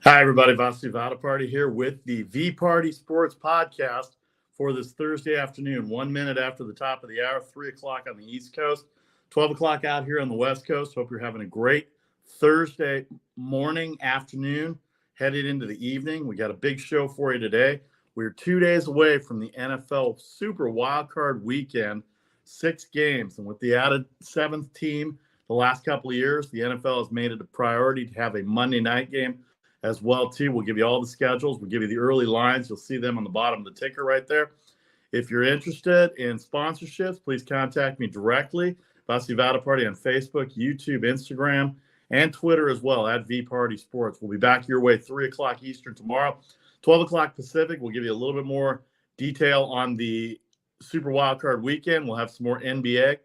Hi, everybody. VPartySports here with the VPartySports Podcast for this Thursday afternoon, 1 minute after the top of the hour, 3 o'clock on the East Coast, 12 o'clock out here on the West Coast. Hope you're having a great Thursday morning, afternoon, headed into the evening. We got a big show for you today. We're 2 days away from the NFL Super Wildcard Weekend, 6 games. And with the added 7th team the last couple of years, the NFL has made it a priority to have a Monday night game as well, too. We'll give you all the schedules. We'll give you the early lines. You'll see them on the bottom of the ticker right there. If you're interested in sponsorships, please contact me directly. Vasi Vada Party on Facebook, YouTube, Instagram, and Twitter as well, at VPartySports. We'll be back your way 3 o'clock Eastern tomorrow, 12 o'clock Pacific. We'll give you a little bit more detail on the Super Wildcard Weekend. We'll have some more NBA.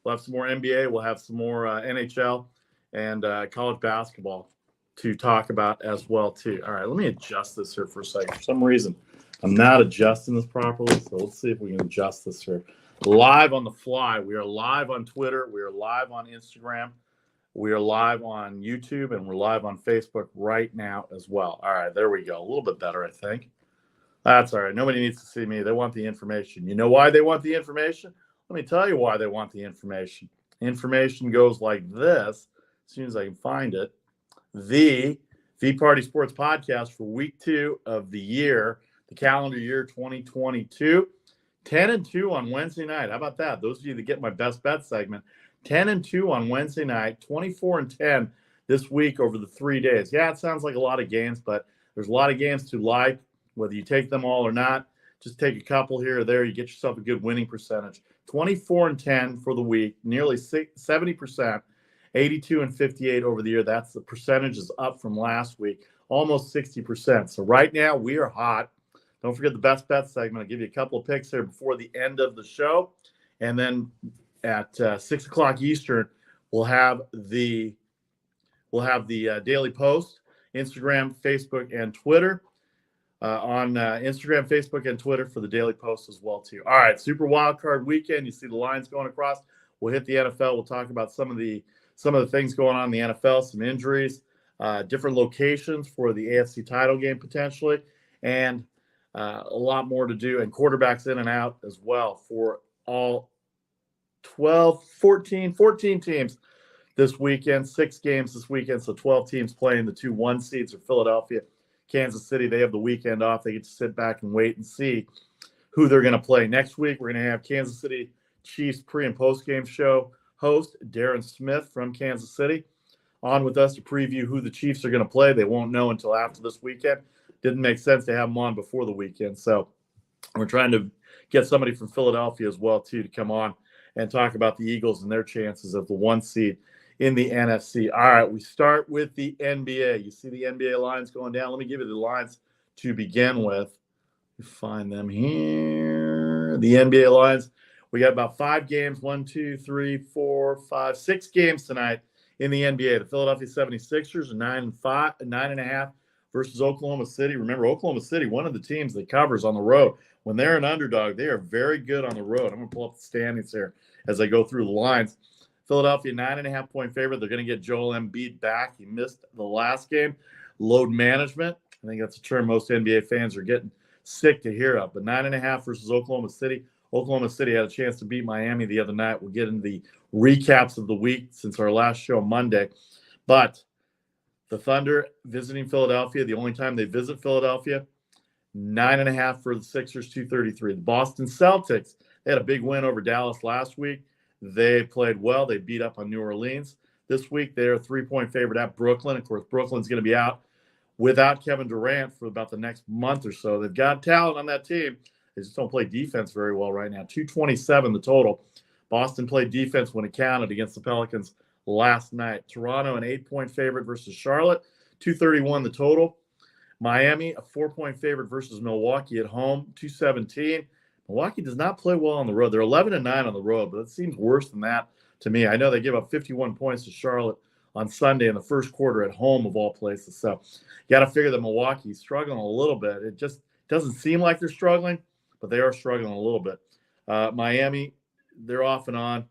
We'll have some more NBA. We'll have some more NHL and college basketball to talk about as well, too. All right, let me adjust this here for a second. For some reason, I'm not adjusting this properly, so let's see if we can adjust this here. Live on the fly. We are live on Twitter. We are live on Instagram. We are live on YouTube, and we're live on Facebook right now as well. All right, there we go. A little bit better, I think. That's all right. Nobody needs to see me. They want the information. You know why they want the information? Let me tell you why they want the information. Information goes like this, as soon as I can find it. The VPartySports Podcast for week 2 of the year, the calendar year 2022. 10-2 on Wednesday night. How about that? Those of you that get my best bet segment, 10-2 on Wednesday night, 24-10 this week over the 3 days. Yeah, it sounds like a lot of games, but there's a lot of games to like, whether you take them all or not. Just take a couple here or there. You get yourself a good winning percentage. 24-10 for the week, nearly 70%. 82-58 over the year. That's the percentage is up from last week, almost 60%. So right now we are hot. Don't forget the best bet segment. I'll give you a couple of picks here before the end of the show. And then at 6 o'clock Eastern, we'll have the Daily Post, Instagram, Facebook, and Twitter. On Instagram, Facebook, and Twitter for the Daily Post as well, too. All right, Super Wildcard Weekend. You see the lines going across. We'll hit the NFL. We'll talk about some of the things going on in the NFL, some injuries, different locations for the AFC title game potentially, and a lot more to do, and quarterbacks in and out as well for all 14 teams this weekend, 6 games this weekend, so 12 teams playing. The 2 1 seeds are Philadelphia, Kansas City. They have the weekend off. They get to sit back and wait and see who they're going to play. Next week, we're going to have Kansas City Chiefs pre- and post-game show host Darren Smith from Kansas City on with us to preview who the Chiefs are going to play. They won't know until after this weekend. Didn't make sense to have them on before the weekend. So we're trying to get somebody from Philadelphia as well, too, to come on and talk about the Eagles and their chances of the 1 seed in the NFC. All right, we start with the NBA. You see the NBA lines going down. Let me give you the lines to begin with. Find them here. The NBA lines. We got about 5 games, 1, 2, 3, 4, 5, 6 games tonight in the NBA. The Philadelphia 76ers are 9.5 versus Oklahoma City. Remember, Oklahoma City, one of the teams that covers on the road. When they're an underdog, they are very good on the road. I'm going to pull up the standings here as I go through the lines. Philadelphia, 9.5-point favorite. They're going to get Joel Embiid back. He missed the last game. Load management. I think that's a term most NBA fans are getting sick to hear of. But 9.5 versus Oklahoma City. Oklahoma City had a chance to beat Miami the other night. We'll get into the recaps of the week since our last show Monday. But the Thunder visiting Philadelphia, the only time they visit Philadelphia, 9.5 for the Sixers, 233. The Boston Celtics, they had a big win over Dallas last week. They played well. They beat up on New Orleans. This week, they're a 3-point favorite at Brooklyn. Of course, Brooklyn's going to be out without Kevin Durant for about the next month or so. They've got talent on that team. They just don't play defense very well right now. 227 the total. Boston played defense when it counted against the Pelicans last night. Toronto, an 8-point favorite versus Charlotte. 231 the total. Miami, a 4-point favorite versus Milwaukee at home. 217. Milwaukee does not play well on the road. They're 11-9 on the road, but it seems worse than that to me. I know they give up 51 points to Charlotte on Sunday in the first quarter at home of all places. So you got to figure that Milwaukee's struggling a little bit. It just doesn't seem like they're struggling, but they are struggling a little bit. Miami, they're off and on.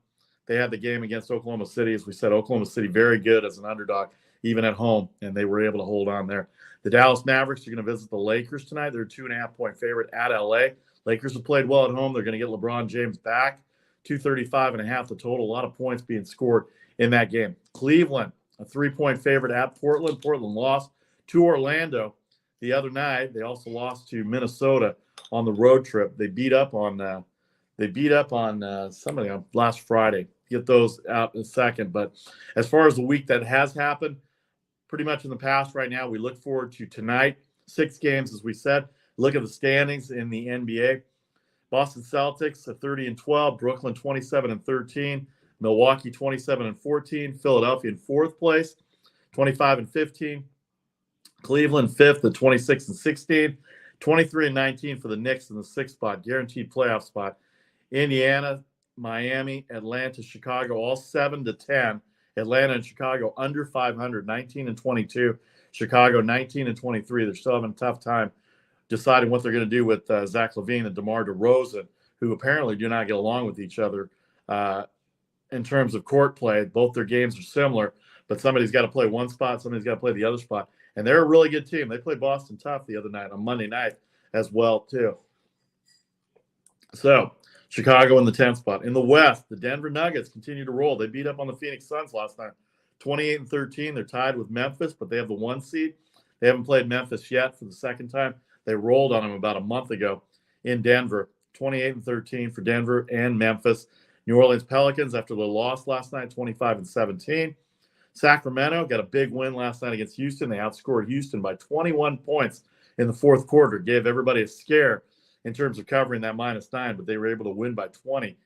They had the game against Oklahoma City. As we said, Oklahoma City very good as an underdog. even at home, and they were able to hold on there. The Dallas Mavericks are going to visit the Lakers tonight. They're a 2.5-point favorite at LA. Lakers have played well at home. They're going to get LeBron James back. 235.5 the total. A lot of points being scored in that game. Cleveland, a 3-point favorite at Portland. Portland lost to Orlando the other night. They also lost to Minnesota on the road trip. They beat up on somebody on last Friday. Get those out in a second. But as far as the week that has happened, pretty much in the past right now, we look forward to tonight. 6 games, as we said. Look at the standings in the NBA. Boston Celtics, 30-12. Brooklyn, 27-13. Milwaukee, 27-14. Philadelphia in 4th place, 25-15. Cleveland, 5th at 26-16. 23-19 for the Knicks in the 6th spot, guaranteed playoff spot. Indiana, Miami, Atlanta, Chicago, all 7-10. Atlanta and Chicago under 500, 19-22. Chicago, 19-23. They're still having a tough time deciding what they're going to do with Zach LaVine and DeMar DeRozan, who apparently do not get along with each other in terms of court play. Both their games are similar, but somebody's got to play one spot, somebody's got to play the other spot. And they're a really good team. They played Boston tough the other night on Monday night as well, too. So, Chicago in the 10th spot. In the West, the Denver Nuggets continue to roll. They beat up on the Phoenix Suns last night, 28-13. They're tied with Memphis, but they have the 1 seed. They haven't played Memphis yet for the second time. They rolled on them about a month ago in Denver, 28-13 for Denver and Memphis. New Orleans Pelicans, after the loss last night, 25-17. Sacramento got a big win last night against Houston. They outscored Houston by 21 points in the 4th quarter. Gave everybody a scare in terms of covering that -9, but they were able to win by 20.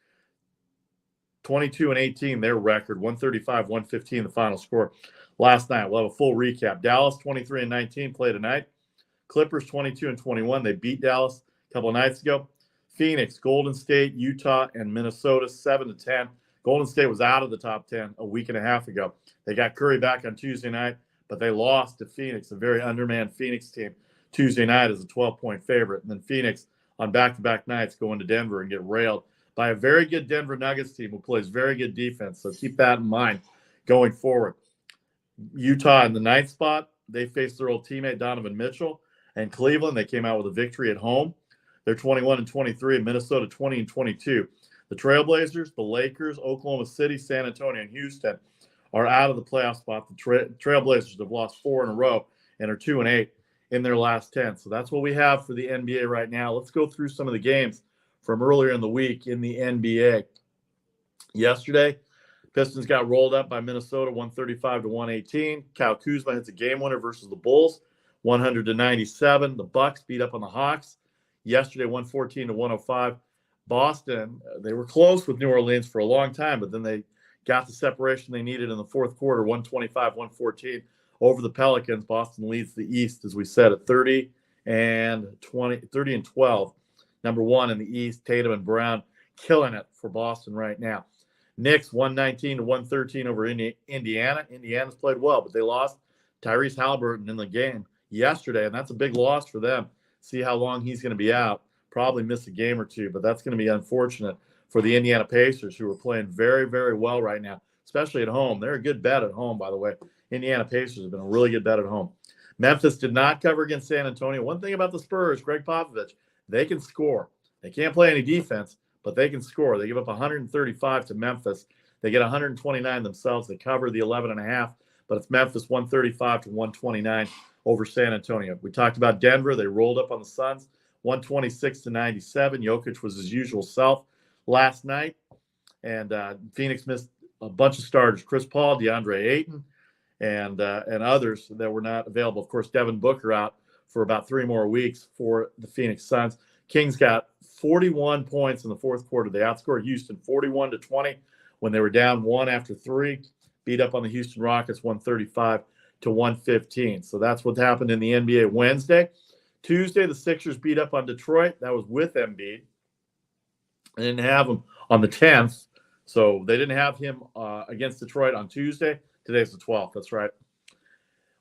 22-18, their record. 135-115, the final score last night. We'll have a full recap. Dallas, 23-19, play tonight. Clippers, 22-21. They beat Dallas a couple of nights ago. Phoenix, Golden State, Utah, and Minnesota, 7-10. Golden State was out of the top 10 a week and a half ago. They got Curry back on Tuesday night, but they lost to Phoenix, a very undermanned Phoenix team, Tuesday night as a 12-point favorite. And then Phoenix on back-to-back nights going to Denver and get railed by a very good Denver Nuggets team who plays very good defense. So keep that in mind going forward. Utah in the 9th spot, they faced their old teammate Donovan Mitchell. And Cleveland, they came out with a victory at home. They're 21-23, and Minnesota 20-22. The Trailblazers, the Lakers, Oklahoma City, San Antonio, and Houston are out of the playoff spot. The Trailblazers have lost 4 in a row and are 2-8 in their last 10. So that's what we have for the NBA right now. Let's go through some of the games from earlier in the week in the NBA. Yesterday, Pistons got rolled up by Minnesota 135-118. Kyle Kuzma hits a game winner versus the Bulls, 100-97. The Bucks beat up on the Hawks yesterday, 114-105. Boston, they were close with New Orleans for a long time, but then they got the separation they needed in the 4th quarter, 125-114 over the Pelicans. Boston leads the East, as we said, at 30-12. Number 1 in the East, Tatum and Brown killing it for Boston right now. Knicks 119-113 over Indiana. Indiana's played well, but they lost Tyrese Halliburton in the game yesterday, and that's a big loss for them. See how long he's going to be out. Probably miss a game or two, but that's going to be unfortunate for the Indiana Pacers, who are playing very, very well right now, especially at home. They're a good bet at home, by the way. Indiana Pacers have been a really good bet at home. Memphis did not cover against San Antonio. One thing about the Spurs, Greg Popovich, they can score. They can't play any defense, but they can score. They give up 135 to Memphis. They get 129 themselves. They cover the 11.5, but it's Memphis 135-129 over San Antonio. We talked about Denver. They rolled up on the Suns, 126-97. Jokic was his usual self last night. And Phoenix missed a bunch of starters, Chris Paul, DeAndre Ayton, and others that were not available. Of course, Devin Booker out for about 3 more weeks for the Phoenix Suns. Kings got 41 points in the 4th quarter. They outscored Houston 41-20 when they were down 1 after 3. Beat up on the Houston Rockets 135-115. So that's what happened in the NBA Wednesday. Tuesday, the Sixers beat up on Detroit. That was with Embiid. They didn't have him on the 10th. So they didn't have him against Detroit on Tuesday. Today's the 12th. That's right.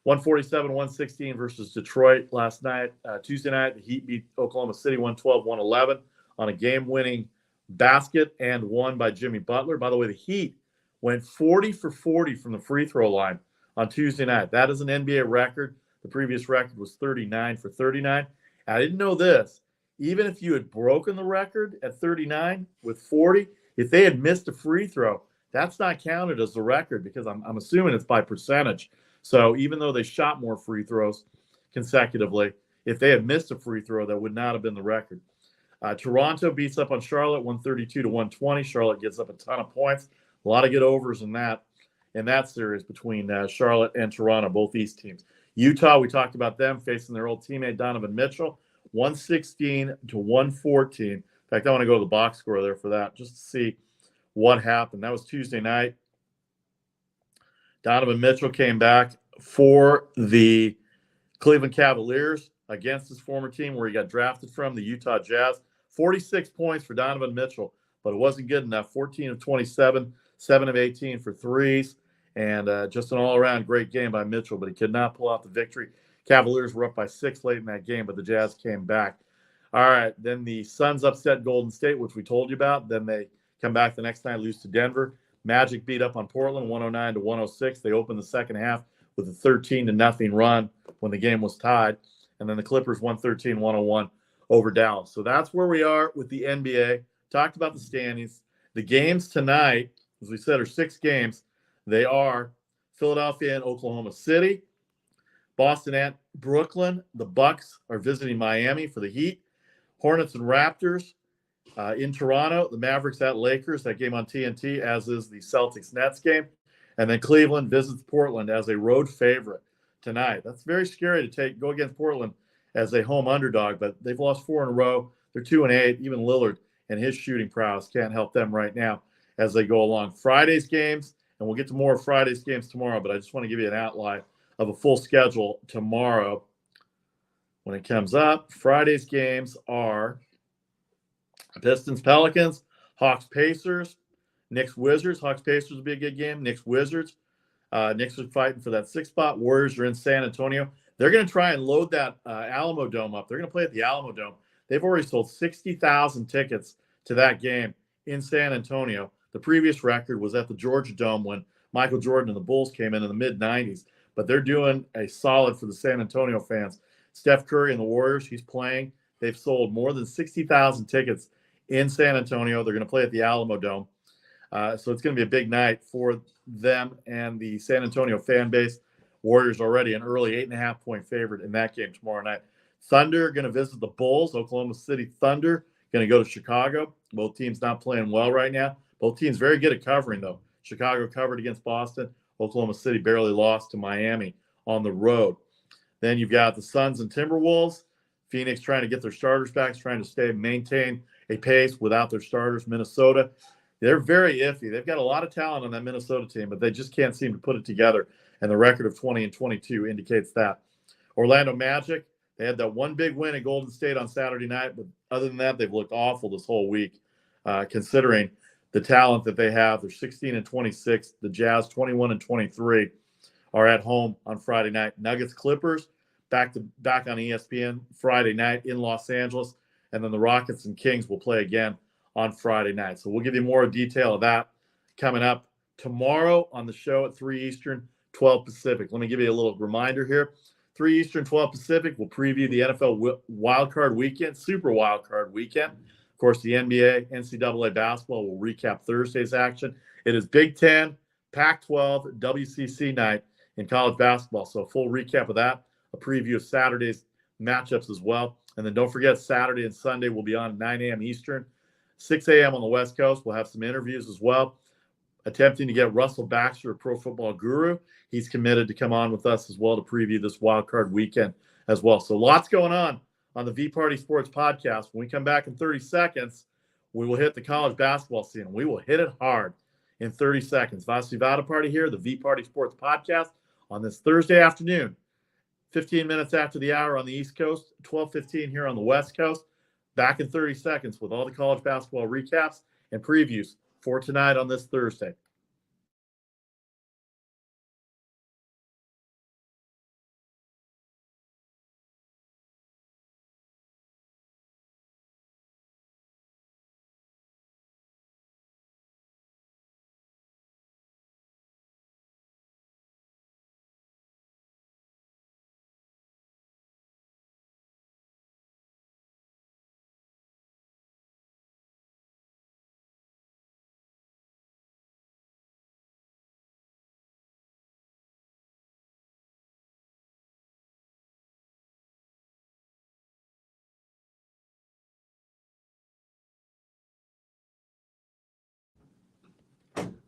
147-116 versus Detroit last night. Tuesday night, the Heat beat Oklahoma City 112-111 on a game-winning basket and one by Jimmy Butler. By the way, the Heat went 40 for 40 from the free throw line on Tuesday night. That is an NBA record. The previous record was 39 for 39. I didn't know this. Even if you had broken the record at 39 with 40, if they had missed a free throw, that's not counted as the record because I'm assuming it's by percentage. So even though they shot more free throws consecutively, if they had missed a free throw, that would not have been the record. Toronto beats up on Charlotte 132 to 120. Charlotte gets up a ton of points. A lot of good overs in that series between Charlotte and Toronto, both East teams. Utah, we talked about them facing their old teammate Donovan Mitchell, 116 to 114. In fact, I want to go to the box score there for that just to see what happened. That was Tuesday night. Donovan Mitchell came back for the Cleveland Cavaliers against his former team where he got drafted from, the Utah Jazz. 46 points for Donovan Mitchell, but it wasn't good enough. 14 of 27, 7 of 18 for threes, and just an all-around great game by Mitchell, but he could not pull out the victory. Cavaliers were up by 6 late in that game, but the Jazz came back. All right, then the Suns upset Golden State, which we told you about. Then they come back the next night, lose to Denver. Magic beat up on Portland 109 to 106. They opened the second half with a 13-0 run when the game was tied. And then the Clippers 113-101 over Dallas. So that's where we are with the NBA. Talked about the standings. The games tonight, as we said, are 6 games. They are Philadelphia and Oklahoma City, Boston at Brooklyn. The Bucks are visiting Miami for the Heat. Hornets and Raptors in Toronto. The Mavericks at Lakers. That game on TNT, as is the Celtics-Nets game. And then Cleveland visits Portland as a road favorite tonight. That's very scary to go against Portland as a home underdog, but they've lost 4 in a row. They're 2-8. Even Lillard and his shooting prowess can't help them right now as they go along. Friday's games, and we'll get to more of Friday's games tomorrow, but I just want to give you an outline of a full schedule tomorrow when it comes up. Friday's games are Pistons-Pelicans, Hawks-Pacers, Knicks-Wizards. Hawks-Pacers will be a good game. Knicks-Wizards. Knicks are fighting for that 6th spot. Warriors are in San Antonio. They're going to try and load that Alamo Dome up. They're going to play at the Alamo Dome. They've already sold 60,000 tickets to that game in San Antonio. The previous record was at the Georgia Dome when Michael Jordan and the Bulls came in the mid-'90s. But they're doing a solid for the San Antonio fans. Steph Curry and the Warriors, he's playing. They've sold more than 60,000 tickets in San Antonio. They're going to play at the Alamo Dome. So it's going to be a big night for them and the San Antonio fan base. Warriors already an early 8.5-point favorite in that game tomorrow night. Thunder going to visit the Bulls. Oklahoma City Thunder going to go to Chicago. Both teams not playing well right now. Both teams very good at covering, though. Chicago covered against Boston. Oklahoma City barely lost to Miami on the road. Then you've got the Suns and Timberwolves. Phoenix trying to get their starters back, trying to maintain a pace without their starters. Minnesota, they're very iffy. They've got a lot of talent on that Minnesota team, but they just can't seem to put it together. And the record of 20-22 indicates that. Orlando Magic, they had that one big win at Golden State on Saturday night, but other than that, they've looked awful this whole week, considering the talent that they have. They're 16-26. The Jazz, 21-23, are at home on Friday night. Nuggets Clippers, back on ESPN Friday night in Los Angeles. And then the Rockets and Kings will play again on Friday night. So we'll give you more detail of that coming up tomorrow on the show at 3 Eastern, 12 Pacific. Let me give you a little reminder here. 3 Eastern, 12 Pacific, we'll preview the NFL wildcard weekend, Super Wildcard weekend. Of course, the NBA, NCAA basketball will recap Thursday's action. It is Big Ten, Pac-12, WCC night in college basketball. So a full recap of that, a preview of Saturday's matchups as well. And then don't forget, Saturday and Sunday will be on at 9 a.m. Eastern, 6 a.m. on the West Coast. We'll have some interviews as well. Attempting to get Russell Baxter, a Pro Football Guru. He's committed to come on with us as well to preview this wild card weekend as well. So lots going on the VPartySports Podcast. When we come back in 30 seconds, we will hit the college basketball scene. We will hit it hard in 30 seconds. Vasi Party here, the VPartySports Podcast on this Thursday afternoon, 15 minutes after the hour on the East Coast, 12:15 here on the West Coast. Back in 30 seconds with all the college basketball recaps and previews for tonight on this Thursday.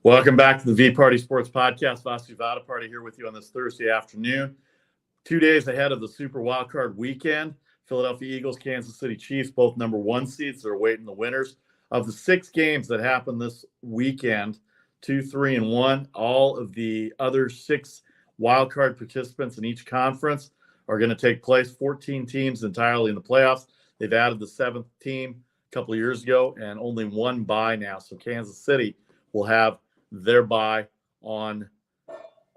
Welcome back to the V Party Sports Podcast. Vasu VParty here with you on this Thursday afternoon. 2 days ahead of the Super Wildcard weekend, Philadelphia Eagles, Kansas City Chiefs, both number one seeds. They're awaiting the winners of the 6 games that happen this weekend, 2, 3, and 1. All of the other 6 wildcard participants in each conference are going to take place. 14 teams entirely in the playoffs. They've added the 7th team a couple of years ago, and only one bye now. So Kansas City will have their bye on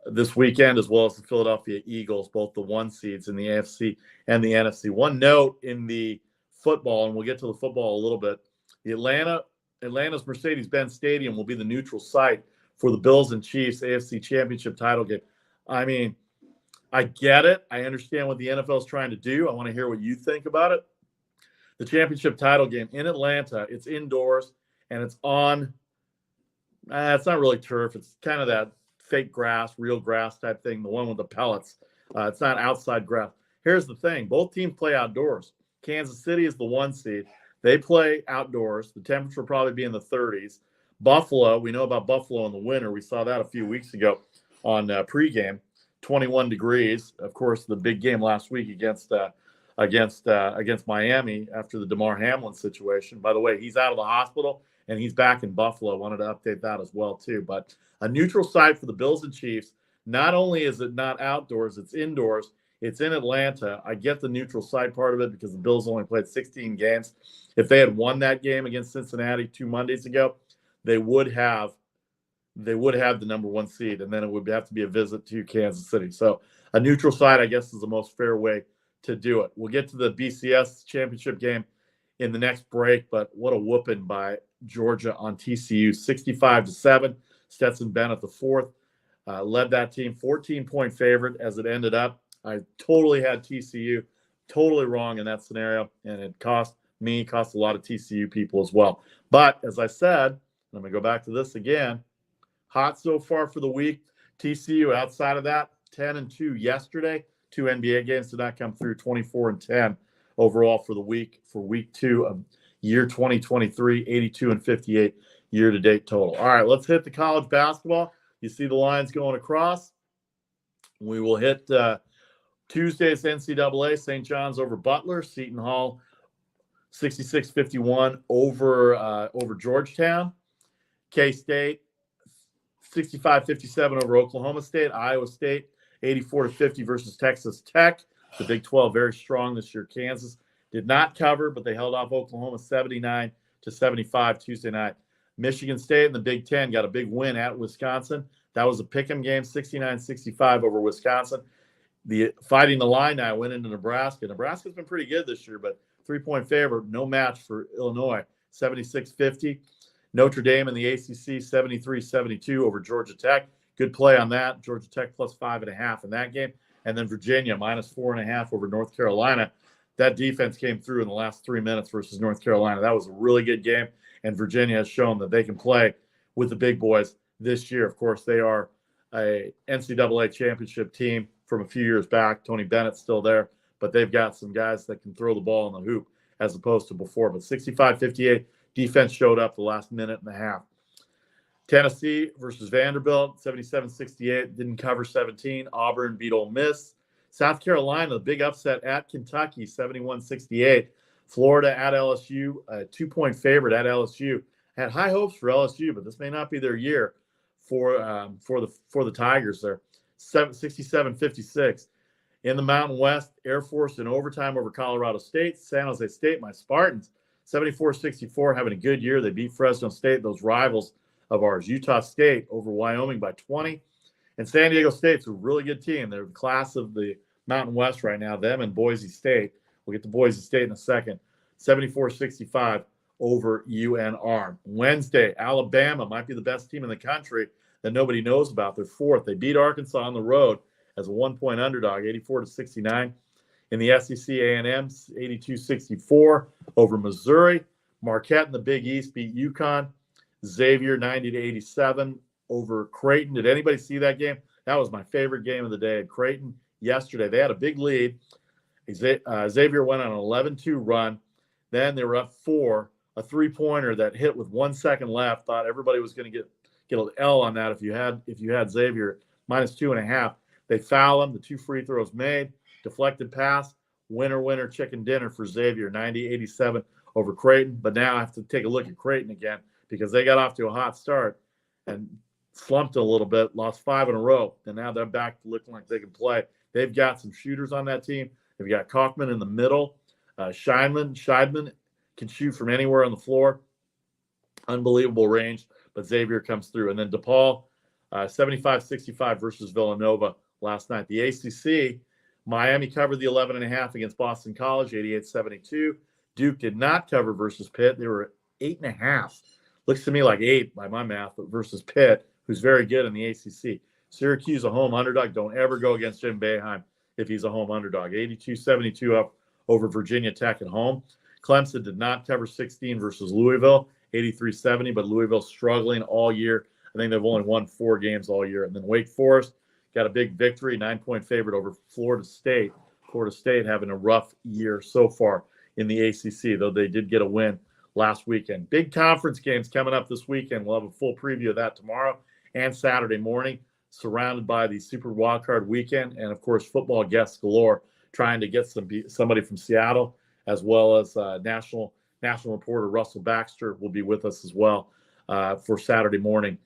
this weekend, as well as the Philadelphia Eagles, both the 1 seeds in the AFC and the NFC. One note in the football, and we'll get to the football a little bit, Atlanta's Mercedes-Benz Stadium will be the neutral site for the Bills and Chiefs AFC Championship title game. I mean, I get it. I understand what the NFL is trying to do. I want to hear what you think about it. The championship title game in Atlanta, it's indoors, and it's on it's not really turf. It's kind of that fake grass, real grass type thing, the one with the pellets. It's not outside grass. Here's the thing. Both teams play outdoors. Kansas City is the 1 seed. They play outdoors. The temperature will probably be in the 30s. Buffalo, we know about Buffalo in the winter. We saw that a few weeks ago on pregame, 21 degrees. Of course, the big game last week against Miami after the DeMar Hamlin situation. By the way, he's out of the hospital, and he's back in Buffalo. Wanted to update that as well, too. But a neutral site for the Bills and Chiefs. Not only is it not outdoors, it's indoors. It's in Atlanta. I get the neutral site part of it because the Bills only played 16 games. If they had won that game against Cincinnati 2 Mondays ago, they would have the number 1 seed, and then it would have to be a visit to Kansas City. So a neutral site, I guess, is the most fair way to do it. We'll get to the BCS championship game in the next break, but what a whooping by Georgia on TCU, 65-7. Stetson Bennett, the 4th, led that team, 14-point favorite as it ended up. I totally had TCU totally wrong in that scenario, and it cost a lot of TCU people as well. But as I said, I'm going to go back to this again. Hot so far for the week. TCU outside of that, 10-2 yesterday. 2 NBA games did not come through, 24-10 overall for the week, for week 2 of year 2023, 82-58 year-to-date total. All right, let's hit the college basketball. You see the lines going across. We will hit Tuesday's NCAA, St. John's over Butler, Seton Hall 66-51 over Georgetown. K-State 65-57 over Oklahoma State. Iowa State 84-50 versus Texas Tech. The Big 12 very strong this year. Kansas did not cover, but they held off Oklahoma 79-75 Tuesday night. Michigan State in the Big 10 got a big win at Wisconsin. That was a pick'em game, 69-65 over Wisconsin. The Fighting the Line now went into Nebraska. Nebraska's been pretty good this year, but 3-point favorite, no match for Illinois, 76-50. Notre Dame in the ACC, 73-72 over Georgia Tech. Good play on that. Georgia Tech plus 5.5 in that game. And then Virginia minus 4.5 over North Carolina. That defense came through in the last 3 minutes versus North Carolina. That was a really good game. And Virginia has shown that they can play with the big boys this year. Of course, they are a NCAA championship team from a few years back. Tony Bennett's still there, but they've got some guys that can throw the ball in the hoop as opposed to before. But 65-58, defense showed up the last minute and a half. Tennessee versus Vanderbilt, 77-68, didn't cover 17. Auburn beat Ole Miss. South Carolina, the big upset at Kentucky, 71-68. Florida at LSU, a 2-point favorite at LSU. Had high hopes for LSU, but this may not be their year for the Tigers there. 67-56. In the Mountain West, Air Force in overtime over Colorado State. San Jose State, my Spartans, 74-64, having a good year. They beat Fresno State, those rivals of ours. Utah State over Wyoming by 20. And San Diego State's a really good team. They're the class of the Mountain West right now, them and Boise State. We'll get to Boise State in a second. 74-65 over UNR. Wednesday, Alabama might be the best team in the country that nobody knows about. They're 4th. They beat Arkansas on the road as a 1-point underdog, 84-69. In the SEC, A&M, 82-64 over Missouri. Marquette in the Big East beat UConn. Xavier, 90-87 over Creighton. Did anybody see that game? That was my favorite game of the day at Creighton yesterday. They had a big lead. Xavier went on an 11-2 run. Then they were up 4, a three-pointer that hit with 1 second left. Thought everybody was going to get an L on that if you had Xavier -2.5. They foul him. The 2 free throws made, deflected pass, winner chicken dinner for Xavier, 90-87 over Creighton. But now I have to take a look at Creighton again because they got off to a hot start and slumped a little bit, lost 5 in a row, and now they're back to looking like they can play. They've got some shooters on that team. They've got Kaufman in the middle. Scheidman can shoot from anywhere on the floor. Unbelievable range, but Xavier comes through. And then DePaul, 75-65 versus Villanova last night. The ACC, Miami covered the 11.5 against Boston College, 88-72. Duke did not cover versus Pitt. They were 8.5. Looks to me like 8 by my math, but versus Pitt, who's very good in the ACC. Syracuse, a home underdog. Don't ever go against Jim Boeheim if he's a home underdog. 82-72 up over Virginia Tech at home. Clemson did not cover 16 versus Louisville, 83-70, but Louisville struggling all year. I think they've only won 4 games all year. And then Wake Forest got a big victory, 9-point favorite over Florida State. Florida State having a rough year so far in the ACC, though they did get a win last weekend. Big conference games coming up this weekend. We'll have a full preview of that tomorrow and Saturday morning, surrounded by the Super Wildcard weekend and, of course, football guests galore, trying to get somebody from Seattle, as well as national reporter Russell Baxter will be with us as well for Saturday morning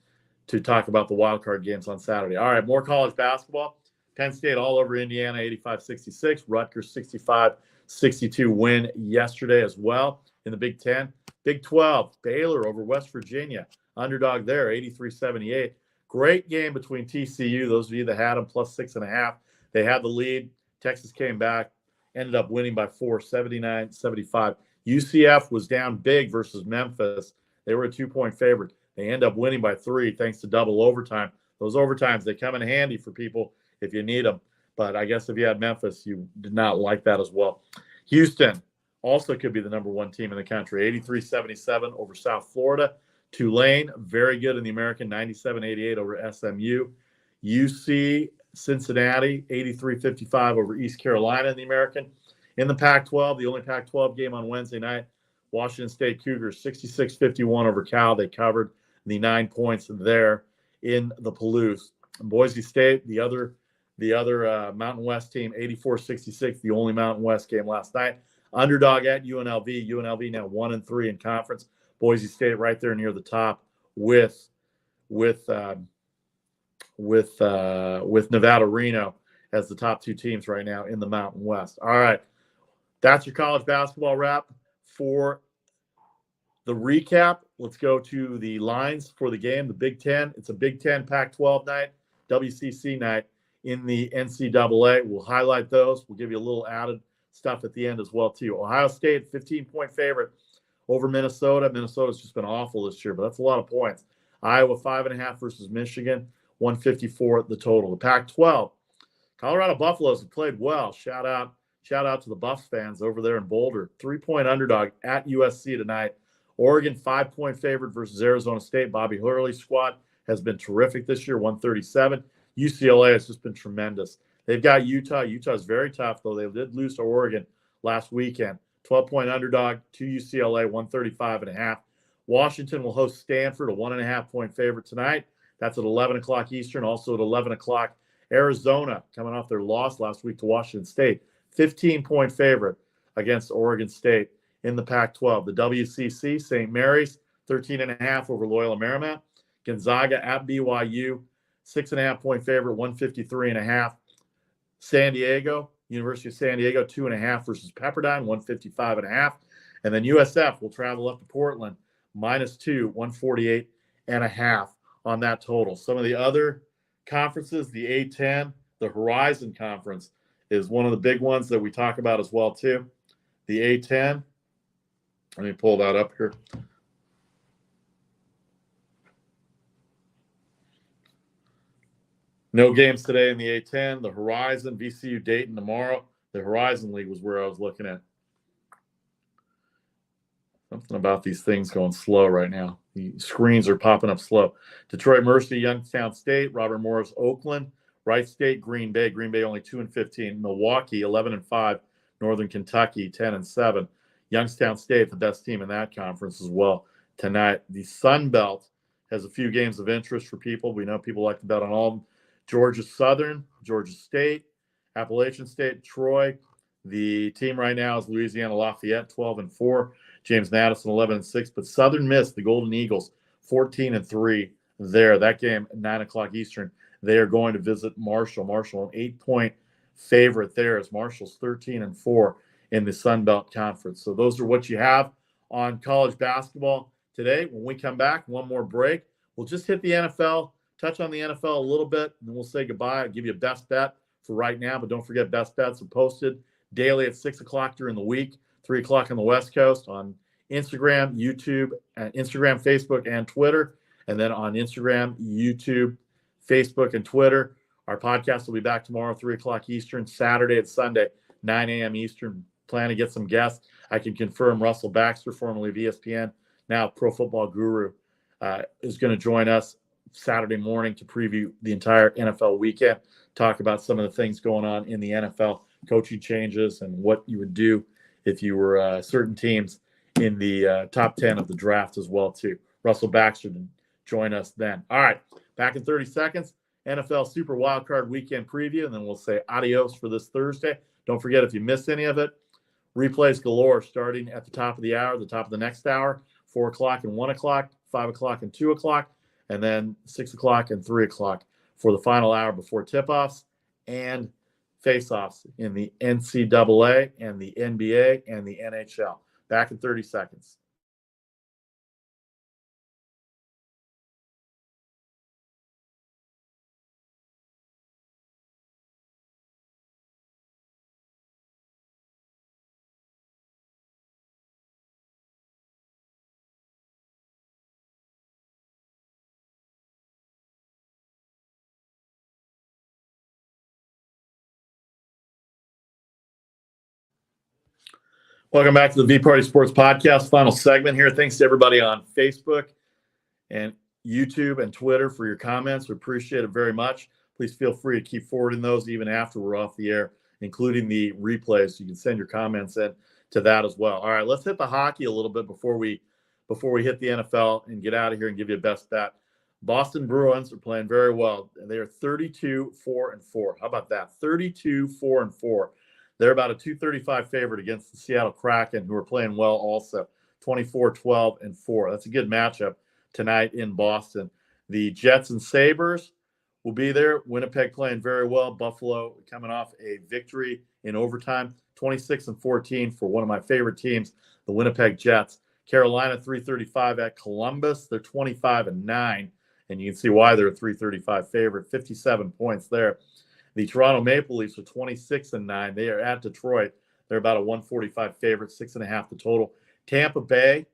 to talk about the wildcard games on Saturday. All right, more college basketball. Penn State all over Indiana, 85-66. Rutgers 65-62 win yesterday as well in the Big Ten. Big 12, Baylor over West Virginia. Underdog there, 83-78. Great game between TCU, those of you that had them, plus 6.5. They had the lead. Texas came back, ended up winning by 4, 79-75. UCF was down big versus Memphis. They were a 2-point favorite. They end up winning by 3 thanks to double overtime. Those overtimes, they come in handy for people if you need them. But I guess if you had Memphis, you did not like that as well. Houston also could be the number 1 team in the country, 83-77 over South Florida. Tulane, very good in the American, 97-88 over SMU. UC Cincinnati, 83-55 over East Carolina in the American. In the Pac-12, the only Pac-12 game on Wednesday night, Washington State Cougars, 66-51 over Cal. They covered the 9 points there in the Palouse. Boise State, the other Mountain West team, 84-66, the only Mountain West game last night. Underdog at UNLV. UNLV now 1-3 in conference. Boise State right there near the top with Nevada Reno as the top 2 teams right now in the Mountain West. All right, that's your college basketball wrap. For the recap, let's go to the lines for the game. The Big Ten. It's a Big Ten Pac-12 night, WCC night in the NCAA. We'll highlight those. We'll give you a little added stuff at the end as well too. Ohio State, 15-point favorite over Minnesota. Minnesota's just been awful this year, but that's a lot of points. Iowa 5.5 versus Michigan, 154 the total. The Pac-12, Colorado Buffaloes have played well. Shout out to the Buffs fans over there in Boulder. 3-point underdog at USC tonight. Oregon 5-point favorite versus Arizona State. Bobby Hurley's squad has been terrific this year, 137. UCLA has just been tremendous. They've got Utah. Utah's very tough, though. They did lose to Oregon last weekend. 12-point underdog to UCLA, 135.5. Washington will host Stanford, a 1.5-point favorite tonight. That's at 11 o'clock Eastern. Also at 11 o'clock, Arizona, coming off their loss last week to Washington State. 15-point favorite against Oregon State in the Pac-12. The WCC, St. Mary's, 13.5 over Loyola Marymount. Gonzaga at BYU, 6.5-point favorite, 153.5. San Diego, University of San Diego, 2.5 versus Pepperdine, 155.5. And then USF will travel up to Portland, -2, 148.5 on that total. Some of the other conferences, the A10, the Horizon Conference is one of the big ones that we talk about as well too. The A10, let me pull that up here. No games today in the A10. The Horizon, VCU Dayton tomorrow. The Horizon League was where I was looking at. Something about these things going slow right now. The screens are popping up slow. Detroit Mercy, Youngstown State, Robert Morris, Oakland, Wright State, Green Bay. Green Bay only 2-15. Milwaukee, 11-5. Northern Kentucky, 10-7. Youngstown State, the best team in that conference as well tonight. The Sun Belt has a few games of interest for people. We know people like to bet on all of them. Georgia Southern, Georgia State, Appalachian State, Troy. The team right now is Louisiana Lafayette, 12-4. James Madison, 11-6. But Southern Miss, the Golden Eagles, 14-3 there. That game at 9 o'clock Eastern. They are going to visit Marshall. Marshall, an 8-point favorite there, as Marshall's 13-4 in the Sun Belt Conference. So those are what you have on college basketball today. When we come back, one more break. We'll just hit the NFL, touch on the NFL a little bit, and then we'll say goodbye. I'll give you a best bet for right now, but don't forget best bets are posted daily at 6 o'clock during the week, 3 o'clock on the West Coast on Instagram, YouTube, Instagram, Facebook, and Twitter. And then on Instagram, YouTube, Facebook, and Twitter. Our podcast will be back tomorrow, 3 o'clock Eastern, Saturday and Sunday, 9 a.m. Eastern. Plan to get some guests. I can confirm Russell Baxter, formerly of ESPN, now Pro Football Guru, is going to join us Saturday morning to preview the entire NFL weekend, talk about some of the things going on in the NFL, coaching changes, and what you would do if you were certain teams in the top 10 of the draft as well, too. Russell Baxter to join us then. All right, back in 30 seconds, NFL Super Wildcard Weekend preview, and then we'll say adios for this Thursday. Don't forget, if you missed any of it, replays galore starting at the top of the hour, the top of the next hour, 4 o'clock and 1 o'clock, 5 o'clock and 2 o'clock, and then 6 o'clock and 3 o'clock for the final hour before tip-offs and face-offs in the NCAA and the NBA and the NHL. Back in 30 seconds. Welcome back to the V Party Sports Podcast. Final segment here. Thanks to everybody on Facebook and YouTube and Twitter for your comments. We appreciate it very much. Please feel free to keep forwarding those even after we're off the air, including the replays. You can send your comments in to that as well. All right, let's hit the hockey a little bit before we hit the NFL and get out of here and give you a best bet. Boston Bruins are playing very well. They are 32-4-4. How about that? 32-4-4. They're about a 235 favorite against the Seattle Kraken, who are playing well also, 24-12-4. That's a good matchup tonight in Boston. The Jets and Sabres will be there. Winnipeg playing very well. Buffalo coming off a victory in overtime, 26-14 for one of my favorite teams, the Winnipeg Jets. Carolina 335 at Columbus. They're 25-9, and you can see why they're a 335 favorite, 57 points there. The Toronto Maple Leafs are 26-9. They are at Detroit. They're about a 145 favorite, 6.5 the total. Tampa Bay,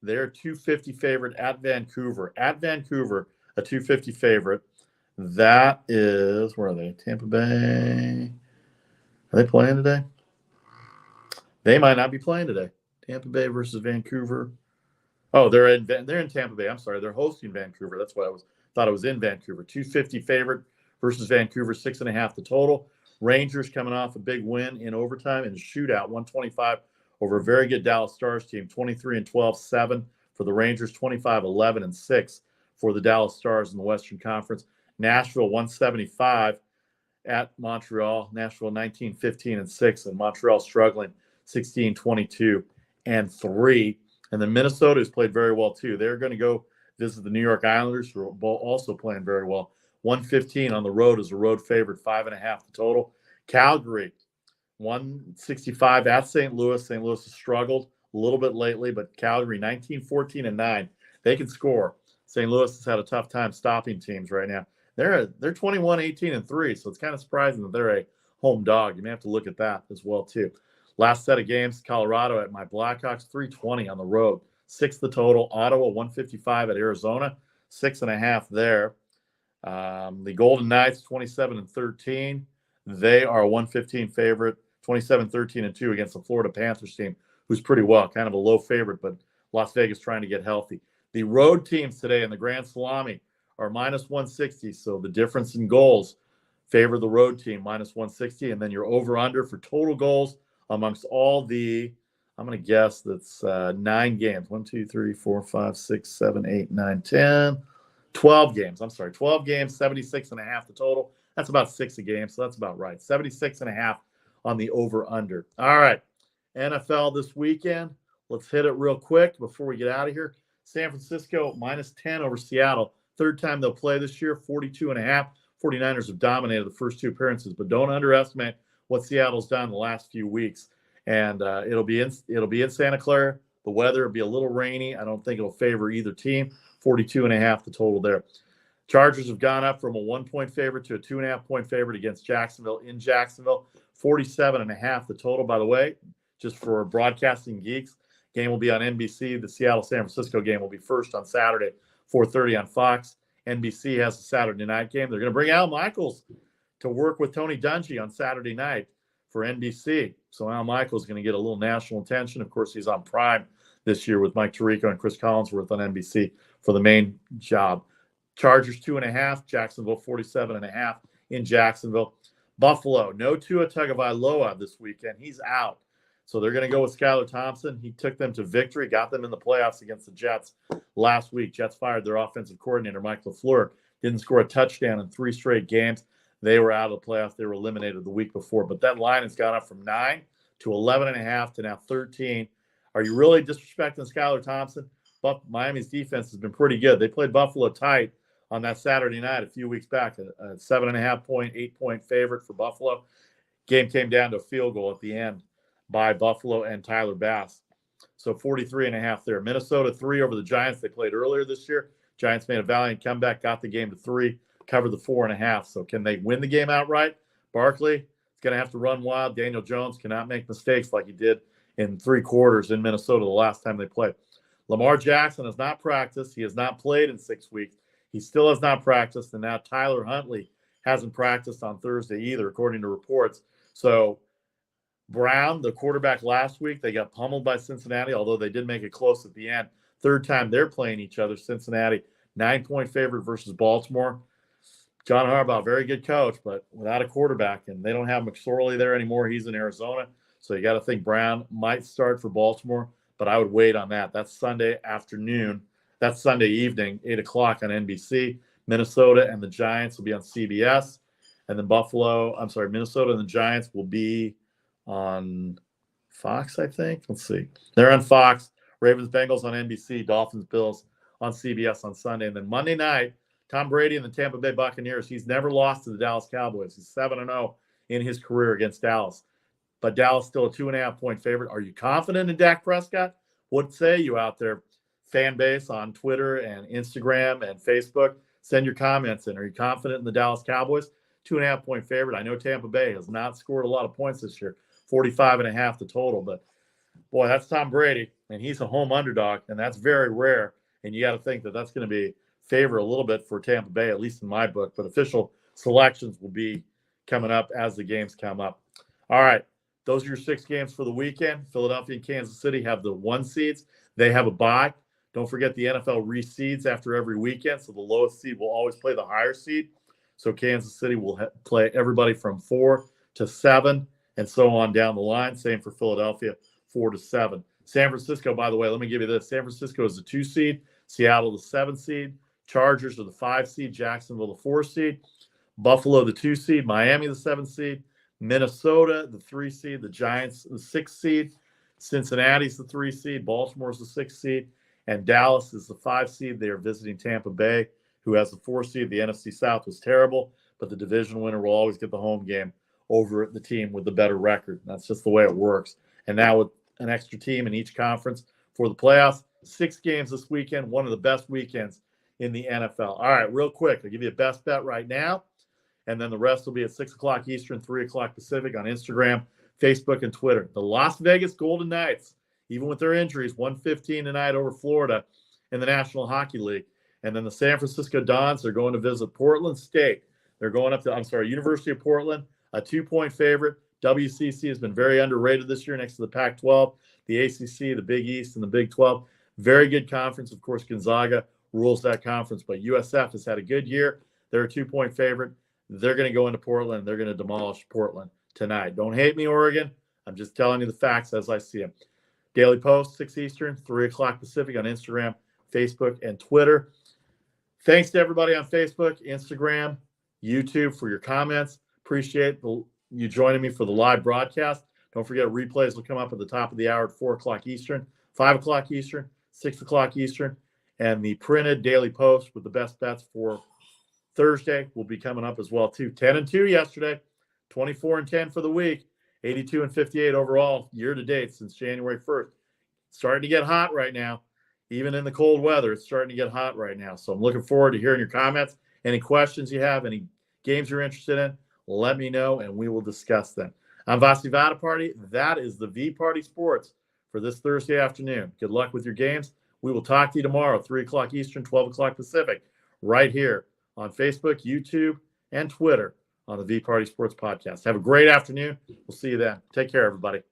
they're a 250 favorite at Vancouver. At Vancouver, a 250 favorite. That is, where are they? Tampa Bay. Are they playing today? They might not be playing today. Tampa Bay versus Vancouver. Oh, they're in Tampa Bay. I'm sorry. They're hosting Vancouver. That's what thought it was in Vancouver. 250 favorite versus Vancouver, 6.5 the total. Rangers coming off a big win in overtime in a shootout, 125 over a very good Dallas Stars team, 23-12-7 for the Rangers, 25-11-6 for the Dallas Stars in the Western Conference. Nashville, 175 at Montreal. Nashville, 19-15-6, and Montreal struggling, 16-22-3. And then Minnesota has played very well too. They're going to go visit the New York Islanders, who are also playing very well. 115 on the road is a road favorite, 5.5 the total. Calgary, 165 at St. Louis. St. Louis has struggled a little bit lately, but Calgary, 19-14-9. They can score. St. Louis has had a tough time stopping teams right now. They're 21-18-3, so it's kind of surprising that they're a home dog. You may have to look at that as well, too. Last set of games, Colorado at my Blackhawks, 320 on the road. 6 the total. Ottawa, 155 at Arizona, 6.5 there. The Golden Knights, 27-13. They are a 115 favorite, 27-13-2 against the Florida Panthers team, who's pretty well, kind of a low favorite, but Las Vegas trying to get healthy. The road teams today in the Grand Salami are minus 160, so the difference in goals favor the road team, minus 160, and then your over-under for total goals amongst all the, I'm going to guess that's 9 games. 1, 2, 3, 4, 5, 6, 7, 8, 9, 10. 12 games. I'm sorry, 12 games, 76.5 the total. That's about 6 a game, so that's about right. 76.5 on the over-under. All right, NFL this weekend. Let's hit it real quick before we get out of here. San Francisco -10 over Seattle. Third time they'll play this year, 42.5. 49ers have dominated the first 2 appearances, but don't underestimate what Seattle's done the last few weeks. And it'll be in Santa Clara. The weather will be a little rainy. I don't think it'll favor either team. 42.5 the total there. Chargers have gone up from a 1-point favorite to a 2.5-point favorite against Jacksonville in Jacksonville. 47.5 the total, by the way, just for broadcasting geeks. Game will be on NBC. The Seattle-San Francisco game will be first on Saturday, 4:30 on Fox. NBC has a Saturday night game. They're going to bring Al Michaels to work with Tony Dungy on Saturday night for NBC. So Al Michaels is going to get a little national attention. Of course, he's on Prime this year with Mike Tirico and Chris Collinsworth on NBC for the main job. Chargers 2.5, Jacksonville 47.5 in Jacksonville. Buffalo, no Tua Tagovailoa this weekend. He's out. So they're going to go with Skylar Thompson. He took them to victory, got them in the playoffs against the Jets last week. Jets fired their offensive coordinator, Mike LaFleur. Didn't score a touchdown in 3 straight games. They were out of the playoffs. They were eliminated the week before. But that line has gone up from 9 to 11.5 to now 13. Are you really disrespecting Skylar Thompson? But Miami's defense has been pretty good. They played Buffalo tight on that Saturday night a few weeks back, a 7.5-point, 8-point favorite for Buffalo. Game came down to a field goal at the end by Buffalo and Tyler Bass. So 43.5 there. Minnesota 3 over the Giants. They played earlier this year. Giants made a valiant comeback, got the game to 3, covered the 4.5. So can they win the game outright? Barkley is going to have to run wild. Daniel Jones cannot make mistakes like he did in 3 quarters in Minnesota the last time they played. Lamar Jackson has not practiced. He has not played in 6 weeks. He still has not practiced. And now Tyler Huntley hasn't practiced on Thursday either, according to reports. So Brown, the quarterback last week, they got pummeled by Cincinnati, although they did make it close at the end. Third time they're playing each other. Cincinnati, 9-point favorite versus Baltimore. John Harbaugh, very good coach, but without a quarterback, and they don't have McSorley there anymore. He's in Arizona. So you got to think Brown might start for Baltimore, but I would wait on that. That's Sunday afternoon. That's Sunday evening, 8 o'clock on NBC. Minnesota and the Giants will be on CBS. And then Minnesota and the Giants will be on Fox, I think. Let's see. They're on Fox. Ravens, Bengals on NBC. Dolphins, Bills on CBS on Sunday. And then Monday night, Tom Brady and the Tampa Bay Buccaneers. He's never lost to the Dallas Cowboys. He's 7-0 in his career against Dallas. But Dallas still a 2.5-point favorite. Are you confident in Dak Prescott? What say you out there, fan base on Twitter and Instagram and Facebook? Send your comments in. Are you confident in the Dallas Cowboys? 2.5-point favorite. I know Tampa Bay has not scored a lot of points this year. 45.5 the total. But, boy, that's Tom Brady, and he's a home underdog, and that's very rare. And you got to think that that's going to be favor a little bit for Tampa Bay, at least in my book. But official selections will be coming up as the games come up. All right. Those are your 6 games for the weekend. Philadelphia and Kansas City have the 1 seeds. They have a bye. Don't forget the NFL reseeds after every weekend, so the lowest seed will always play the higher seed. So Kansas City will play everybody from 4 to 7 and so on down the line. Same for Philadelphia, 4 to 7. San Francisco, by the way, let me give you this. San Francisco is the 2 seed. Seattle, the 7 seed. Chargers are the 5 seed. Jacksonville, the 4 seed. Buffalo, the 2 seed. Miami, the 7 seed. Minnesota, the 3 seed. The Giants, the 6 seed. Cincinnati's the 3 seed. Baltimore's the 6 seed. And Dallas is the 5 seed. They are visiting Tampa Bay, who has the 4 seed. The NFC South was terrible, but the division winner will always get the home game over the team with the better record. That's just the way it works. And now with an extra team in each conference for the playoffs, 6 games this weekend, one of the best weekends in the NFL. All right, real quick, I'll give you a best bet right now, and then the rest will be at 6 o'clock Eastern, 3 o'clock Pacific on Instagram, Facebook, and Twitter. The Las Vegas Golden Knights, even with their injuries, 115 tonight over Florida in the National Hockey League. And then the San Francisco Dons are going to visit Portland State. They're going up to, University of Portland, a 2-point favorite. WCC has been very underrated this year next to the Pac-12, the ACC, the Big East, and the Big 12. Very good conference. Of course, Gonzaga rules that conference, but USF has had a good year. They're a 2-point favorite. They're going to go into Portland. They're going to demolish Portland tonight. Don't hate me, Oregon. I'm just telling you the facts as I see them. Daily Post, 6 Eastern, 3 o'clock Pacific on Instagram, Facebook, and Twitter. Thanks to everybody on Facebook, Instagram, YouTube for your comments. Appreciate you joining me for the live broadcast. Don't forget, replays will come up at the top of the hour at 4 o'clock Eastern, 5 o'clock Eastern, 6 o'clock Eastern, and the printed daily post with the best bets for Thursday will be coming up as well, too. 10-2 yesterday, 24-10 for the week, 82-58 overall year-to-date since January 1st. Starting to get hot right now. Even in the cold weather, it's starting to get hot right now. So I'm looking forward to hearing your comments. Any questions you have, any games you're interested in, let me know, and we will discuss them. I'm Vasi VParty. That is the VParty Sports for this Thursday afternoon. Good luck with your games. We will talk to you tomorrow, 3 o'clock Eastern, 12 o'clock Pacific, right here on Facebook, YouTube, and Twitter on the VParty Sports Podcast. Have a great afternoon. We'll see you then. Take care, everybody.